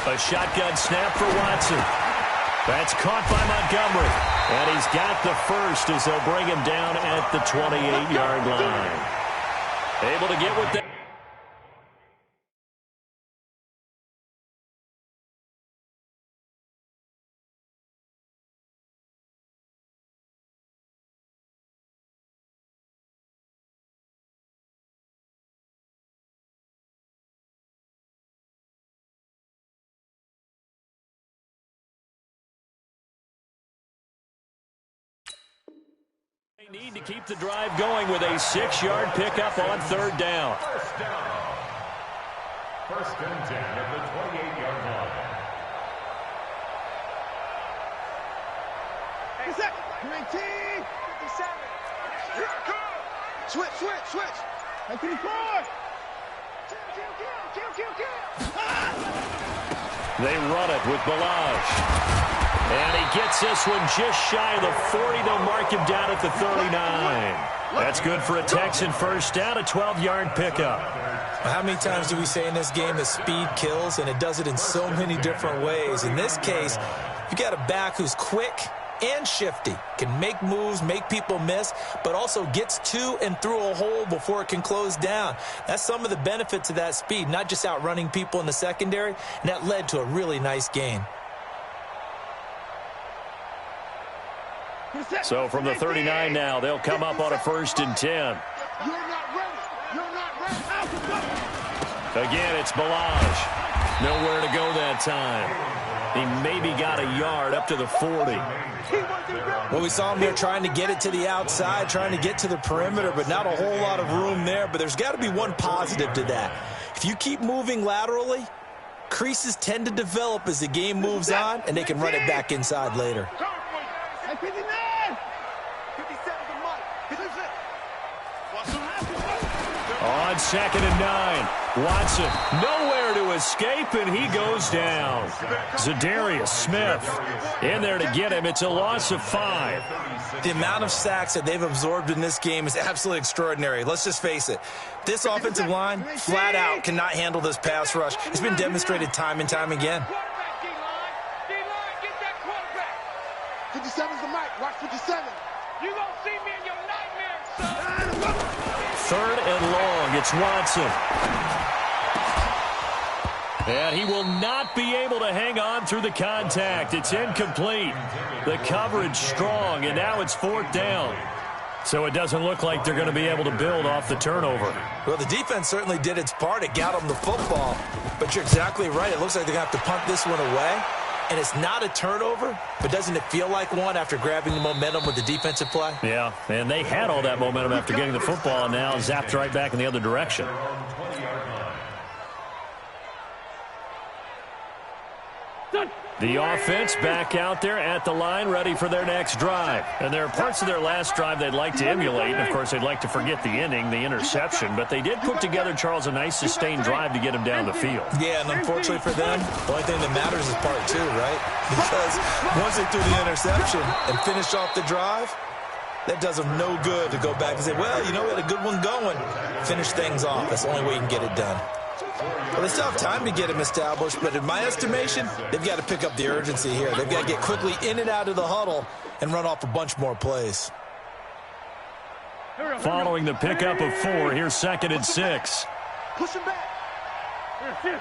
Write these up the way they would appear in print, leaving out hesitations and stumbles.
A shotgun snap for Watson. That's caught by Montgomery. And he's got the first as they'll bring him down at the 28-yard line. Able to get with that. They need to keep the drive going with a 6-yard pickup on third down. First and 10 at the 28-yard line. Hey, 19, 57. Switch. 19-4. They run it with Bulldogs. And he gets this one just shy of the 40. They'll mark him down at the 39. That's good for a Texan first down, a 12-yard pickup. How many times do we say in this game that speed kills, and it does it in so many different ways? In this case, you got a back who's quick and shifty, can make moves, make people miss, but also gets to and through a hole before it can close down. That's some of the benefits of that speed, not just outrunning people in the secondary, and that led to a really nice gain. So from the 39 now, they'll come up on a 1st and 10. Again, it's Bulldogs. Nowhere to go that time. He maybe got a yard up to the 40. Well, we saw him there trying to get it to the outside, trying to get to the perimeter, but not a whole lot of room there. But there's got to be one positive to that. If you keep moving laterally, creases tend to develop as the game moves on, and they can run it back inside later. 59! 57 to Mike. On 2nd and 9, Watson nowhere to escape, and he goes down. Zadarius Smith in there to get him. It's a loss of 5. The amount of sacks that they've absorbed in this game is absolutely extraordinary. Let's just face it. This offensive line, flat out, cannot handle this pass rush. It's been demonstrated time and time again. 57's the mic. Watch 57. You gonna see me in your nightmares, son. 3rd and long. It's Watson. And he will not be able to hang on through the contact. It's incomplete. The coverage strong, and now it's 4th down. So it doesn't look like they're going to be able to build off the turnover. Well, the defense certainly did its part. It got them the football. But you're exactly right. It looks like they're going to have to punt this one away. And it's not a turnover, but doesn't it feel like one after grabbing the momentum with the defensive play? Yeah, and they had all that momentum after getting the football, and now zapped right back in the other direction. The offense back out there at the line, ready for their next drive. And there are parts of their last drive they'd like to emulate. And, of course, they'd like to forget the inning, the interception. But they did put together, Charles, a nice sustained drive to get him down the field. Yeah, and unfortunately for them, the only thing that matters is part 2, right? Because once they threw the interception and finished off the drive, that does them no good to go back and say, well, you know, we had a good one going. Finish things off. That's the only way you can get it done. Well, they still have time to get him established, but in my estimation, they've got to pick up the urgency here. They've got to get quickly in and out of the huddle and run off a bunch more plays. Following the pickup of 4, here's 2nd and 6. Push him back. Hey,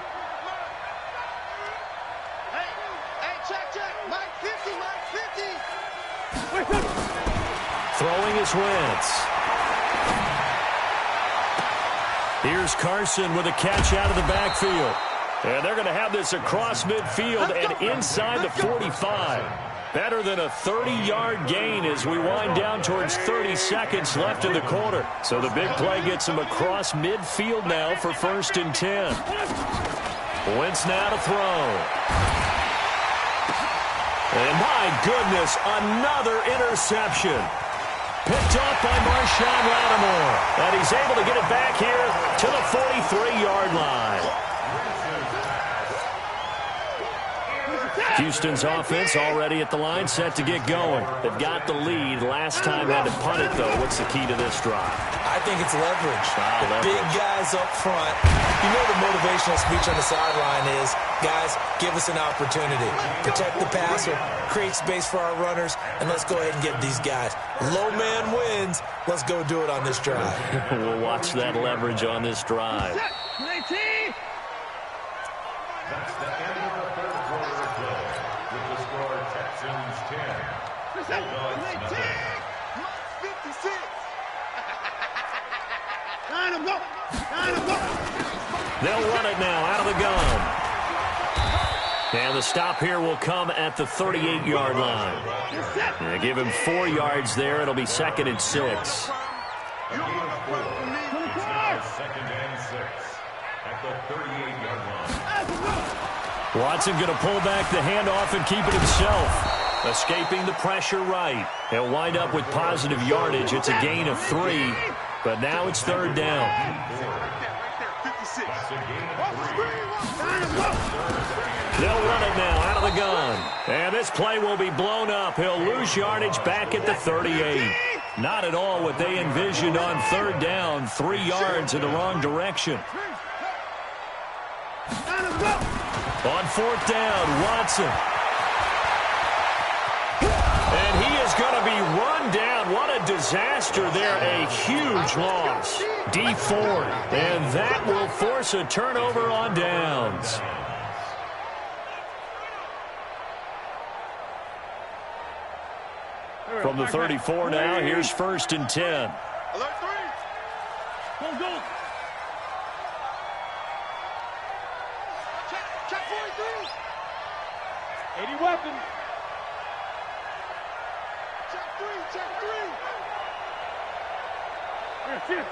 check. Mike 50. Throwing his Wentz. Here's Carson with a catch out of the backfield. And they're going to have this across midfield and inside the 45. Better than a 30-yard gain as we wind down towards 30 seconds left in the quarter. So the big play gets him across midfield now for 1st and 10. Wentz now to throw. And my goodness, another interception. Picked off by Marshawn Lattimore. And he's able to get it back here to the 43-yard line. Houston's offense already at the line, set to get going. They've got the lead. Last time had to punt it, though. What's the key to this drive? I think it's leverage. Leverage. Big guys up front. You know the motivational speech on the sideline is, guys, give us an opportunity. Protect the passer, create space for our runners, and let's go ahead and get these guys. Low man wins. Let's go do it on this drive. We'll watch that leverage on this drive. That's the end of the third quarter of play. With the score, Texans 10. Bulldogs 0. 56. Line him up. They'll run it now out of the gun. And the stop here will come at the 38-yard line. They give him 4 yards there. It'll be 2nd and 6. A gain of 4. It's now 2nd and 6. At the 38-yard line. Watson going to pull back the handoff and keep it himself. Escaping the pressure right. He'll wind up with positive yardage. It's a gain of 3, but now it's 3rd down. That's a gain of 3. They'll run it now out of the gun. And this play will be blown up. He'll lose yardage back at the 38. Not at all what they envisioned on 3rd down. 3 yards in the wrong direction. On 4th down, Watson. And he is going to be run down. What a disaster there. A huge loss. D4. And that will force a turnover on downs. From the 34 now, here's 1st and 10. Alert 3. Go. Check 43. 80 weapon. Check 3. Motion.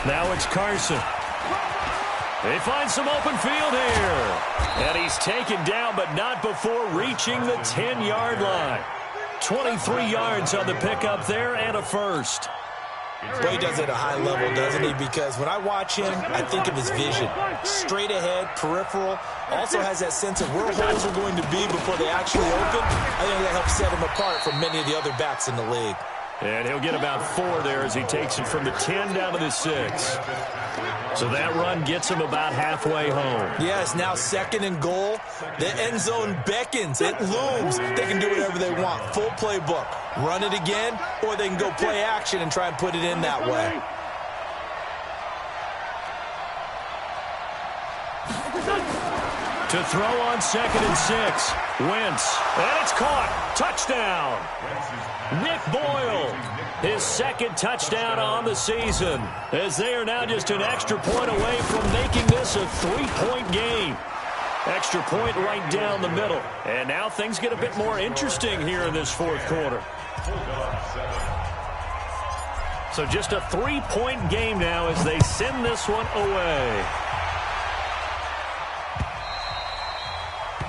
Now it's Carson. They find some open field here. And he's taken down, but not before reaching the 10-yard line. 23 yards on the pickup there and a first. Well, he does it at a high level, doesn't he? Because when I watch him, I think of his vision. Straight ahead, peripheral. Also has that sense of where holes are going to be before they actually open. I think that helps set him apart from many of the other backs in the league. And he'll get about 4 there as he takes it from the 10 down to the 6. So that run gets him about halfway home. Yes, now 2nd and goal. The end zone beckons. It looms. They can do whatever they want. Full playbook. Run it again, or they can go play action and try and put it in that way. To throw on 2nd and 6. Wentz. And it's caught. Touchdown. Nick Boyle. His 2nd touchdown on the season. As they are now just an extra point away from making this a 3-point game. Extra point right down the middle. And now things get a bit more interesting here in this 4th quarter. So just a 3-point game now as they send this one away.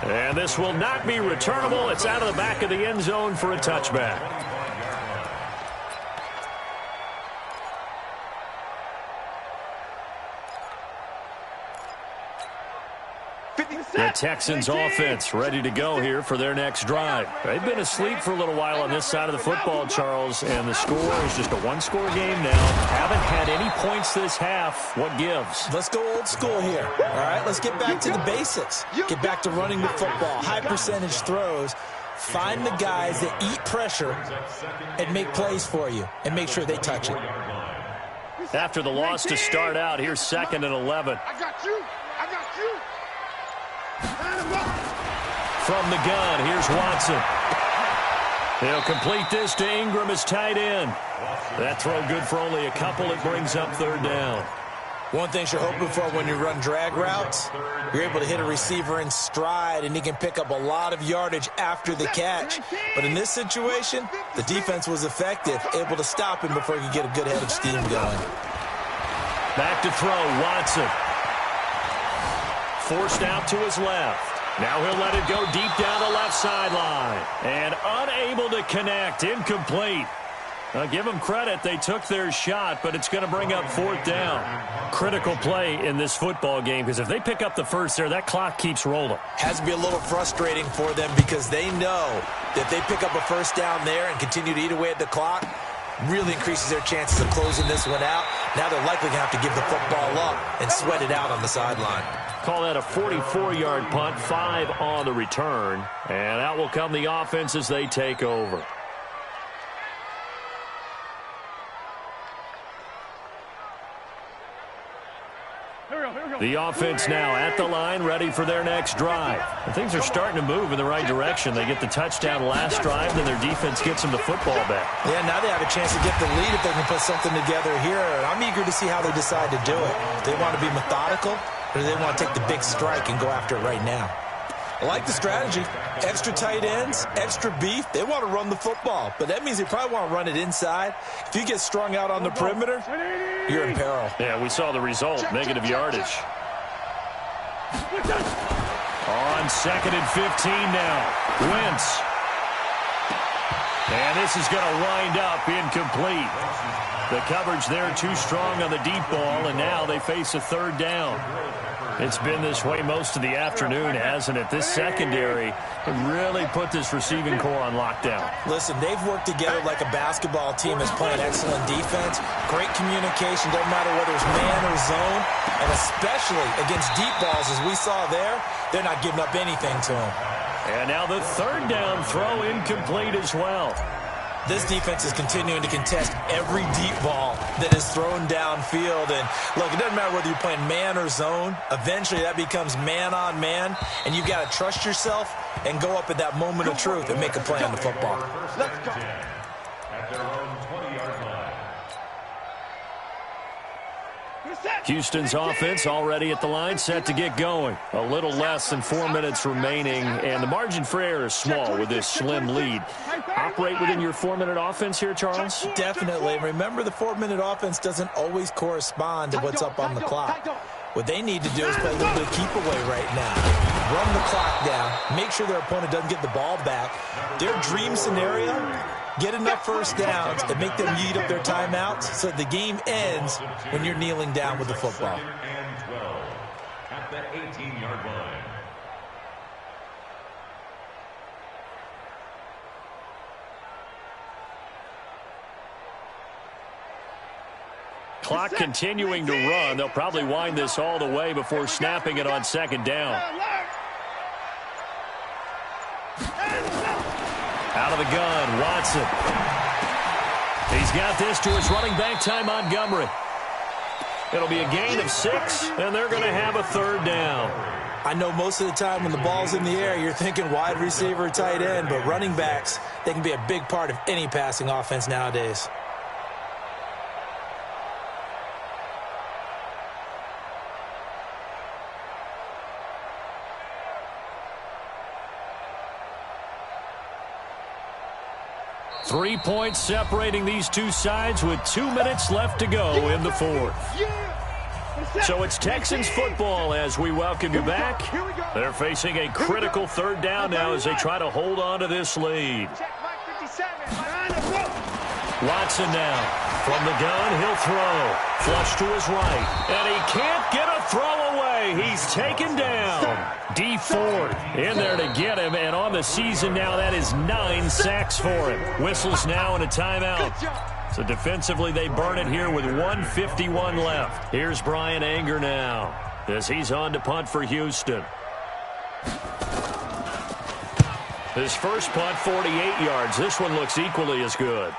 And this will not be returnable. It's out of the back of the end zone for a touchback. The Texans offense ready to go here for their next drive. They've been asleep for a little while on this side of the football, Charles, and the score is just a 1-score game now. Haven't had any points this half. What gives? Let's go old school here. All right, let's get back to the basics. Get back to running the football, high percentage throws. Find the guys that eat pressure and make plays for you and make sure they touch it. After the loss to start out, here's 2nd and 11. I got you. From the gun, here's Watson. He'll complete this to Ingram as tight end. That throw good for only a couple. It brings up 3rd down. One thing you're hoping for when you run drag routes, you're able to hit a receiver in stride, and he can pick up a lot of yardage after the catch. But in this situation, the defense was effective, able to stop him before he could get a good head of steam going. Back to throw, Watson. Forced out to his left. Now he'll let it go deep down the left sideline. And unable to connect. Incomplete. I'll give them credit. They took their shot, but it's going to bring up 4th down. Critical play in this football game, because if they pick up the first there, that clock keeps rolling. Has to be a little frustrating for them because they know that if they pick up a first down there and continue to eat away at the clock, really increases their chances of closing this one out. Now they're likely going to have to give the football up and sweat it out on the sideline. Call that a 44-yard punt, 5 on the return. And out will come the offense as they take over. The offense now at the line, ready for their next drive. And things are starting to move in the right direction. They get the touchdown last drive, then their defense gets them the football back. Yeah, now they have a chance to get the lead if they can put something together here. And I'm eager to see how they decide to do it. Do they want to be methodical, or do they want to take the big strike and go after it right now? I like the strategy. Extra tight ends, extra beef. They want to run the football, but that means they probably want to run it inside. If you get strung out on the perimeter, you're in peril. Yeah, we saw the result, negative yardage. On 2nd and 15 now. Wentz. And this is going to wind up incomplete. The coverage there too strong on the deep ball, and now they face a 3rd down. It's been this way most of the afternoon, hasn't it? This secondary really put this receiving core on lockdown. Listen, they've worked together like a basketball team that's playing excellent defense. Great communication, doesn't matter whether it's man or zone. And especially against deep balls, as we saw there, they're not giving up anything to them. And now the 3rd down throw incomplete as well. This defense is continuing to contest every deep ball that is thrown downfield. And, look, it doesn't matter whether you're playing man or zone. Eventually, that becomes man-on-man, and you've got to trust yourself and go up at that moment of truth and make a play on the football. Let's go. At their own 20-yard line. Houston's offense already at the line, set to get going. A little less than 4 minutes remaining, and the margin for error is small with this slim lead. Operate within your 4-minute offense here, Charles? Definitely. Remember, the 4-minute offense doesn't always correspond to what's up on the clock. What they need to do is play a little bit of keep away right now. Run the clock down. Make sure their opponent doesn't get the ball back. Their dream scenario, get enough first downs and make them eat up their timeouts so the game ends when you're kneeling down with the football. And 12 at the 18-yard line. Clock continuing to run. They'll probably wind this all the way before snapping it on 2nd down. Out of the gun, Watson. He's got this to his running back, Ty Montgomery. It'll be a gain of 6, and they're going to have a 3rd down. I know most of the time when the ball's in the air, you're thinking wide receiver, tight end, but running backs, they can be a big part of any passing offense nowadays. Three points separating these two sides with 2 minutes left to go in the 4th. So it's Texans football as we welcome you back. They're facing a critical 3rd down now as they try to hold on to this lead. Watson now. From the gun, he'll throw. Flush to his right. And he can't get a throw away. He's taken down. D Ford in there to get him. And on the season now, that is 9 sacks for him. Whistles now and a timeout. So defensively, they burn it here with 1:51 left. Here's Brian Anger now as he's on to punt for Houston. His first punt, 48 yards. This one looks equally as good.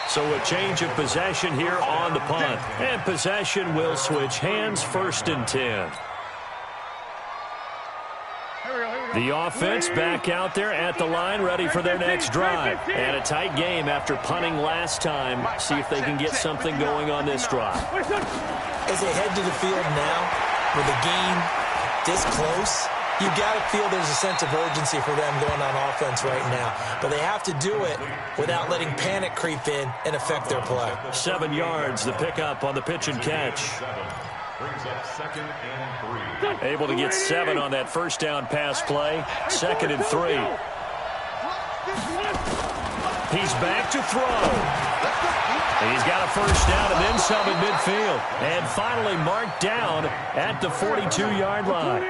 So a change of possession here on the punt. And possession will switch hands, 1st and 10. The offense back out there at the line, ready for their next drive. And a tight game after punting last time. See if they can get something going on this drive. As they head to the field now, with the game this close, you got to feel there's a sense of urgency for them going on offense right now. But they have to do it without letting panic creep in and affect their play. 7 yards, the pickup on the pitch and catch. Brings up 2nd and 3. Able to get 7 on that first down pass play. 2nd and 3. He's back to throw. He's got a first down and then some at midfield. And finally marked down at the 42-yard line.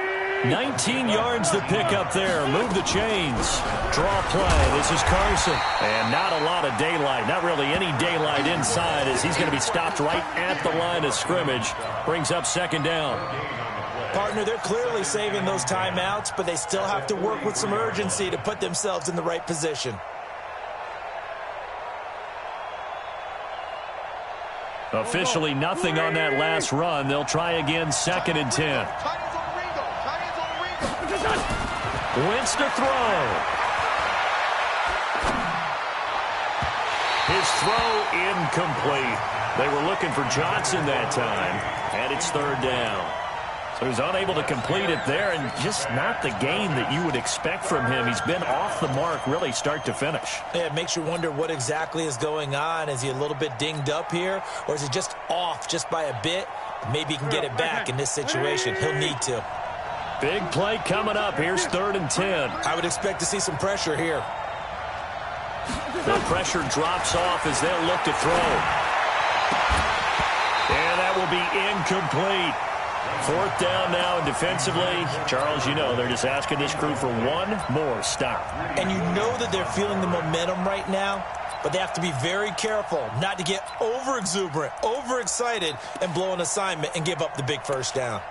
19 yards to pick up there. Move the chains. Draw play. This is Carson. And not a lot of daylight. Not really any daylight inside as he's going to be stopped right at the line of scrimmage. Brings up second down. Partner, they're clearly saving those timeouts, but they still have to work with some urgency to put themselves in the right position. Officially nothing on that last run. They'll try again, 2nd and 10. Wentz to throw. His throw incomplete. They were looking for Johnson that time, and it's 3rd down. So he's unable to complete it there, and just not the game that you would expect from him. He's been off the mark really start to finish. Yeah, it makes you wonder what exactly is going on. Is he a little bit dinged up here, or is he just off just by a bit? Maybe he can get it back in this situation. He'll need to. Big play coming up. Here's 3rd and 10. I would expect to see some pressure here. The pressure drops off as they'll look to throw. And that will be incomplete. 4th down now, and defensively, Charles, you know, they're just asking this crew for one more stop. And you know that they're feeling the momentum right now, but they have to be very careful not to get over-exuberant, over-excited, and blow an assignment and give up the big first down.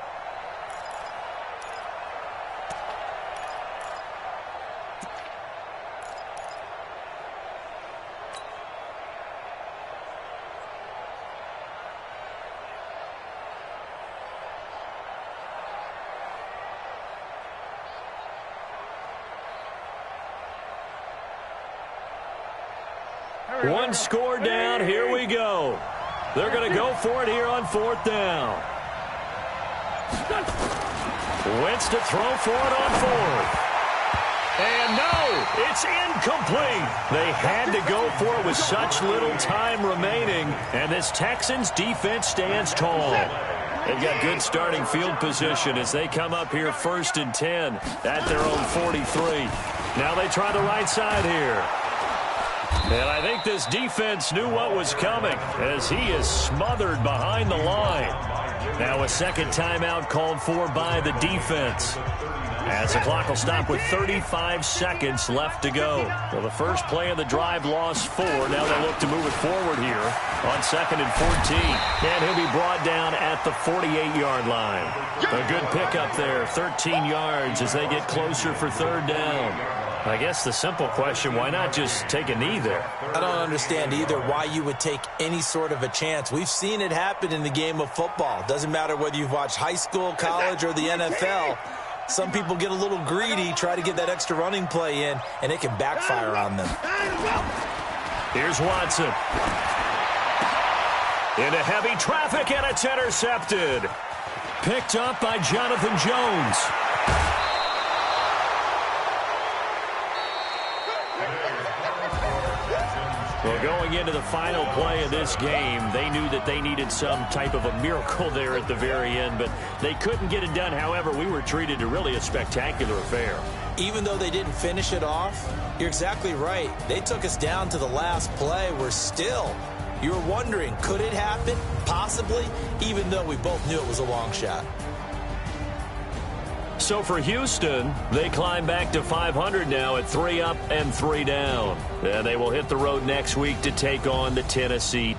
One score down. Here we go. They're going to go for it here on 4th down. Wentz to throw for it on 4th. And no, it's incomplete. They had to go for it with such little time remaining. And this Texans defense stands tall. They've got good starting field position as they come up here 1st and 10 at their own 43. Now they try the right side here. And I think this defense knew what was coming as he is smothered behind the line. Now a second timeout called for by the defense. As the clock will stop with 35 seconds left to go. Well, the first play of the drive lost 4. Now they look to move it forward here on 2nd and 14. And he'll be brought down at the 48-yard line. A good pickup there, 13 yards as they get closer for 3rd down. I guess the simple question, why not just take a knee there? I don't understand either why you would take any sort of a chance. We've seen it happen in the game of football. Doesn't matter whether you've watched high school, college, or the NFL. Some people get a little greedy, try to get that extra running play in, and it can backfire on them. Here's Watson. Into heavy traffic, and it's intercepted. Picked up by Jonathan Jones. Well, going into the final play of this game, they knew that they needed some type of a miracle there at the very end, but they couldn't get it done. However, we were treated to really a spectacular affair. Even though they didn't finish it off, you're exactly right. They took us down to the last play. You were wondering, could it happen? Possibly, even though we both knew it was a long shot. So for Houston, they climb back to 500 now at 3 up and 3 down. And they will hit the road next week to take on the Tennessee